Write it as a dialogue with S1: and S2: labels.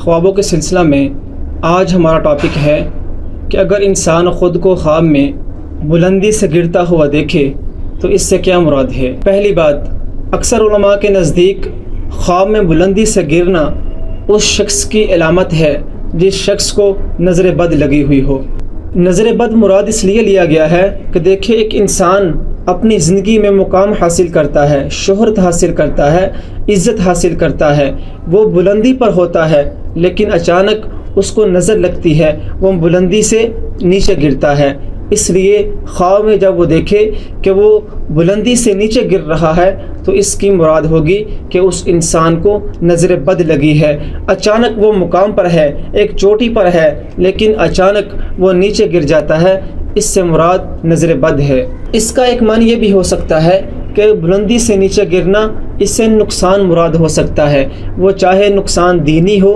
S1: ख्वाबों के सिलसिला में आज हमारा टॉपिक है कि अगर इंसान ख़ुद को ख्वाब में बुलंदी से गिरता हुआ देखे तो इससे क्या मुराद है। पहली बात, अक्सर उलमा के नज़दीक ख्वाब में बुलंदी से गिरना उस शख्स की अलामत है जिस शख्स को नज़र बद लगी हुई हो। नज़र बद मुराद इसलिए लिया गया है कि देखिए, एक इंसान अपनी ज़िंदगी में मुकाम हासिल करता है, शोहरत हासिल करता है, इज़्ज़त हासिल करता है, वो बुलंदी पर होता है, लेकिन अचानक उसको नज़र लगती है, वो बुलंदी से नीचे गिरता है। इसलिए ख्वाब में जब वो देखे कि वो बुलंदी से नीचे गिर रहा है तो इसकी मुराद होगी कि उस इंसान को नज़र बद लगी है। अचानक वो मुकाम पर है, एक चोटी पर है, लेकिन अचानक वो नीचे गिर जाता है, इससे मुराद नज़र बद है। इसका एक मान ये भी हो सकता है कि बुलंदी से नीचे गिरना, इससे नुकसान मुराद हो सकता है, वो चाहे नुकसान दीनी हो